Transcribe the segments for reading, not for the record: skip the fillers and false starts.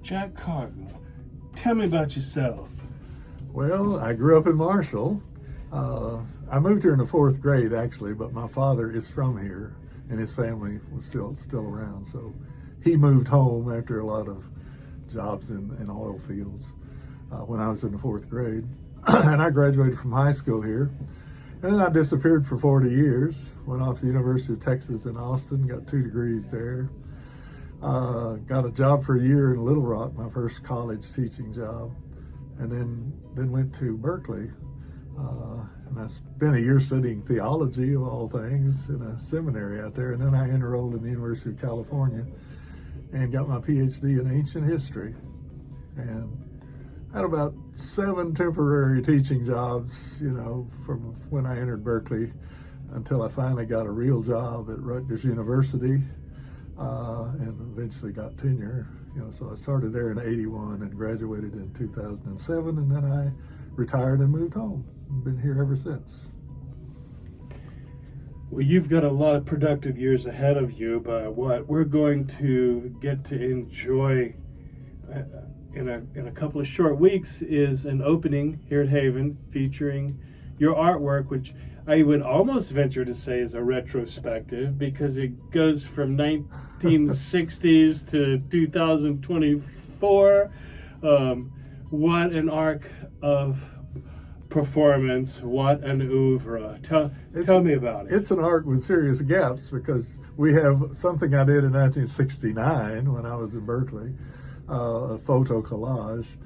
Jack Cargill, tell me about yourself. Well, I grew up in Marshall. I moved here in the fourth grade, actually, but my father is from here, and his family was still around. So he moved home after a lot of jobs in oil fields when I was in the fourth grade. And I graduated from high school here. And then I disappeared for 40 years, went off to the University of Texas in Austin, got 2 degrees there. Got a job for a year in Little Rock, my first college teaching job, and then went to Berkeley. And I spent a year studying theology, of all things, in a seminary out there. And then I enrolled in the University of California and got my PhD in ancient history. And had about 7 temporary teaching jobs, from when I entered Berkeley until I finally got a real job at Rutgers University, and eventually got tenure. So I started there in '81 and graduated in 2007, and then I retired and moved home. I've been here ever since. Well, you've got a lot of productive years ahead of you, but what we're going to get to enjoy in a couple of short weeks is an opening here at Haven featuring your artwork, which I would almost venture to say is a retrospective because it goes from 1960s to 2024. What an arc of performance, what an oeuvre. Tell me about it. It's an arc with serious gaps because we have something I did in 1969 when I was in Berkeley, a photo collage.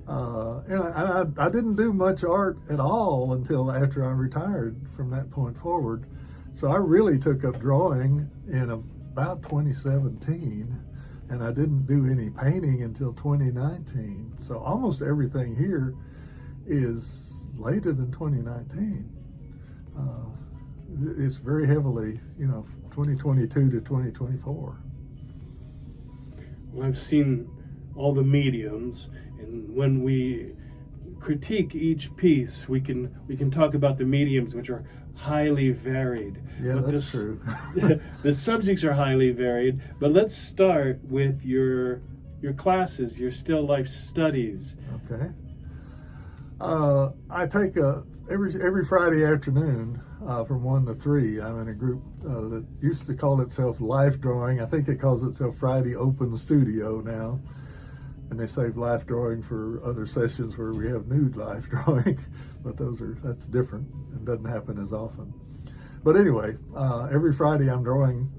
And I didn't do much art at all until after I retired from that point forward. So I really took up drawing in about 2017, and I didn't do any painting until 2019. So almost everything here is later than 2019. It's very heavily, 2022 to 2024. Well, I've seen all the mediums, and when we critique each piece, we can talk about the mediums, which are highly varied. Yeah, but that's true. The subjects are highly varied, but let's start with your classes, your still life studies. Okay. I take every Friday afternoon from 1 to 3. I'm in a group that used to call itself Life Drawing. I think it calls itself Friday Open Studio now. And they save life drawing for other sessions where we have nude life drawing, but that's different and doesn't happen as often. But anyway, every Friday I'm drawing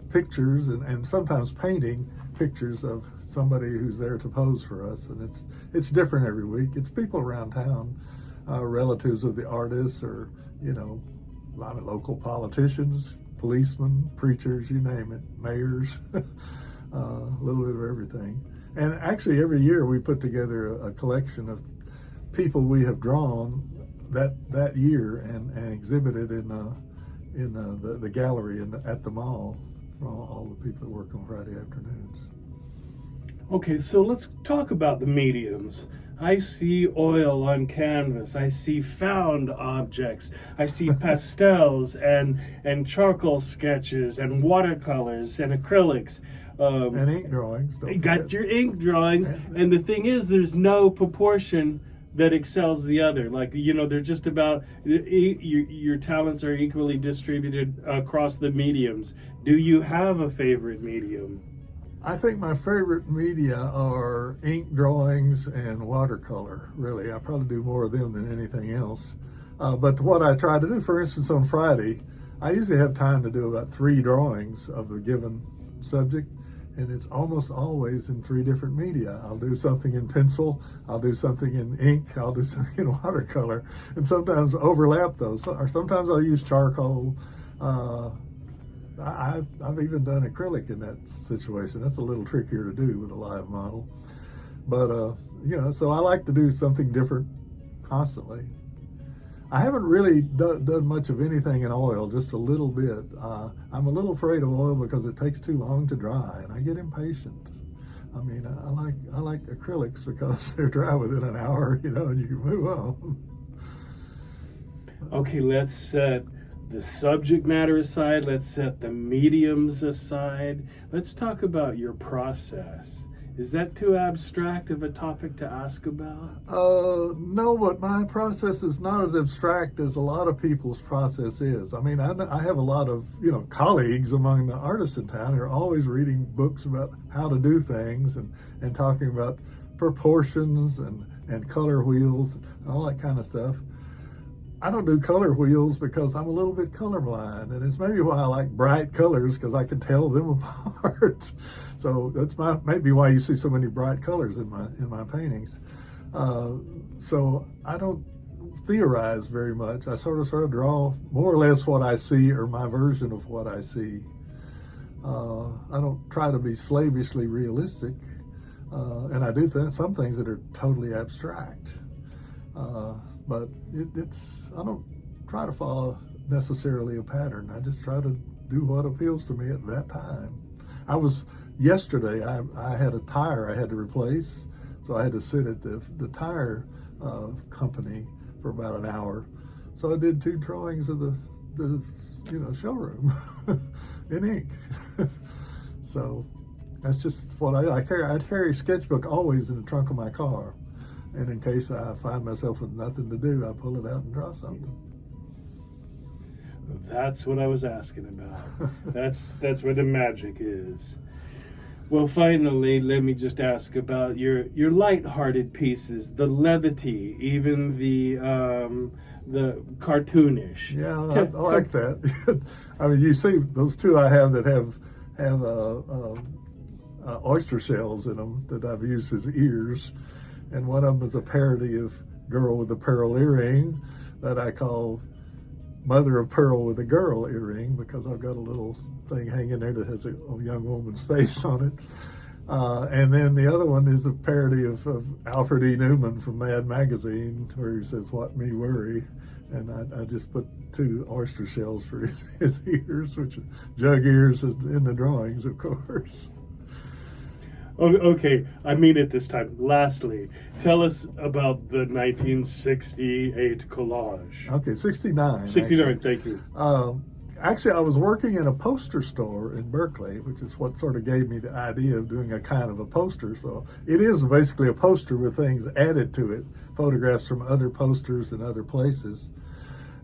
pictures and sometimes painting pictures of somebody who's there to pose for us, and it's different every week. It's people around town, relatives of the artists, or a lot of local politicians, policemen, preachers, you name it, mayors, a little bit of everything. And actually, every year we put together a collection of people we have drawn that year and exhibited in the gallery at the mall for all the people that work on Friday afternoons. Okay, so let's talk about the mediums. I see oil on canvas. I see found objects. I see pastels and charcoal sketches and watercolors and acrylics. And ink drawings. You got your ink drawings, and the thing is, there's no proportion that excels the other. Like, they're just about, your talents are equally distributed across the mediums. Do you have a favorite medium? I think my favorite media are ink drawings and watercolor, really. I probably do more of them than anything else. But what I try to do, for instance, on Friday, I usually have time to do about 3 drawings of a given subject. And it's almost always in 3 different media. I'll do something in pencil, I'll do something in ink, I'll do something in watercolor, and sometimes overlap those. Or sometimes I'll use charcoal. I've even done acrylic in that situation. That's a little trickier to do with a live model. But, so I like to do something different constantly. I haven't really done much of anything in oil, just a little bit. I'm a little afraid of oil because it takes too long to dry, and I get impatient. I mean, I like acrylics because they're dry within an hour, and you can move on. Okay, let's set the subject matter aside. Let's set the mediums aside. Let's talk about your process. Is that too abstract of a topic to ask about? No, but my process is not as abstract as a lot of people's process is. I mean, I have a lot of, colleagues among the artists in town who are always reading books about how to do things and talking about proportions and color wheels and all that kind of stuff. I don't do color wheels because I'm a little bit colorblind, and it's maybe why I like bright colors, because I can tell them apart. So that's maybe why you see so many bright colors in my paintings. So I don't theorize very much. I sort of draw more or less what I see, or my version of what I see. I don't try to be slavishly realistic, and I do some things that are totally abstract. But I don't try to follow necessarily a pattern. I just try to do what appeals to me at that time. Yesterday, I had a tire I had to replace, so I had to sit at the tire company for about an hour. So I did 2 drawings of the showroom in ink. So that's just what I carry. I carry a sketchbook always in the trunk of my car. And in case I find myself with nothing to do, I pull it out and draw something. That's what I was asking about. That's where the magic is. Well, finally, let me just ask about your light-hearted pieces, the levity, even the cartoonish. Yeah, I like that. I mean, you see those 2 I have that have oyster shells in them that I've used as ears. And one of them is a parody of Girl with a Pearl Earring that I call Mother of Pearl with a Girl Earring, because I've got a little thing hanging there that has a young woman's face on it. And then the other one is a parody of Alfred E. Newman from Mad Magazine, where he says, "What me worry?" And I just put 2 oyster shells for his ears, which jug ears is in the drawings, of course. Okay, I mean it this time. Lastly, tell us about the 1968 collage. Okay, 69. 69, actually. Thank you. Actually, I was working in a poster store in Berkeley, which is what sort of gave me the idea of doing a kind of a poster. So it is basically a poster with things added to it, photographs from other posters in other places.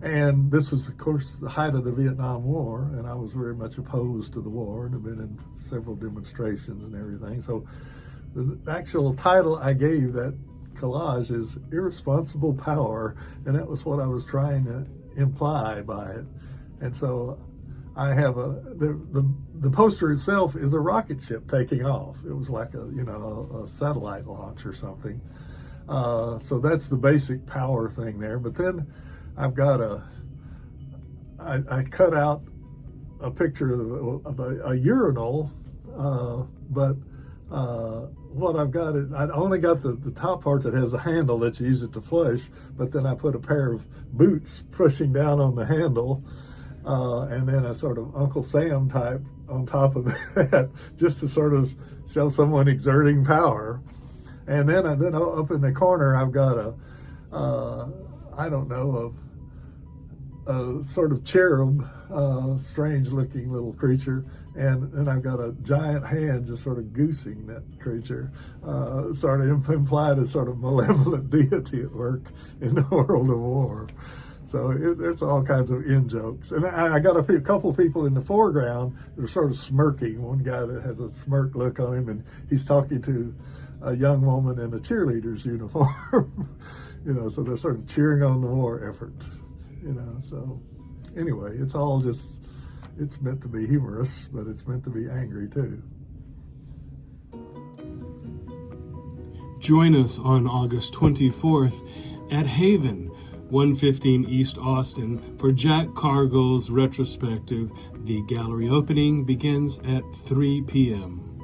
And this was, of course, the height of the Vietnam War, and I was very much opposed to the war and have been in several demonstrations and everything. So the actual title I gave that collage is Irresponsible Power, and that was what I was trying to imply by it. And so I have the poster itself is a rocket ship taking off. It was like a satellite launch or something. So that's the basic power thing there. But then I've got I cut out a picture of a urinal, but what I've got is, I only got the top part that has a handle that you use it to flush, but then I put a pair of boots pushing down on the handle, and then a sort of Uncle Sam type on top of that, just to sort of show someone exerting power. And then up in the corner, I've got a sort of cherub, strange looking little creature, and then I've got a giant hand just sort of goosing that creature, sort of implied as sort of malevolent deity at work in the world of war. So there's all kinds of in-jokes. And I got a couple of people in the foreground that are sort of smirking. One guy that has a smirk look on him, and he's talking to a young woman in a cheerleader's uniform. So they're sort of cheering on the war effort. So anyway, it's meant to be humorous, but it's meant to be angry too. Join us on August 24th at Haven, 115 East Austin, for Jack Cargill's retrospective. The gallery opening begins at 3 p.m.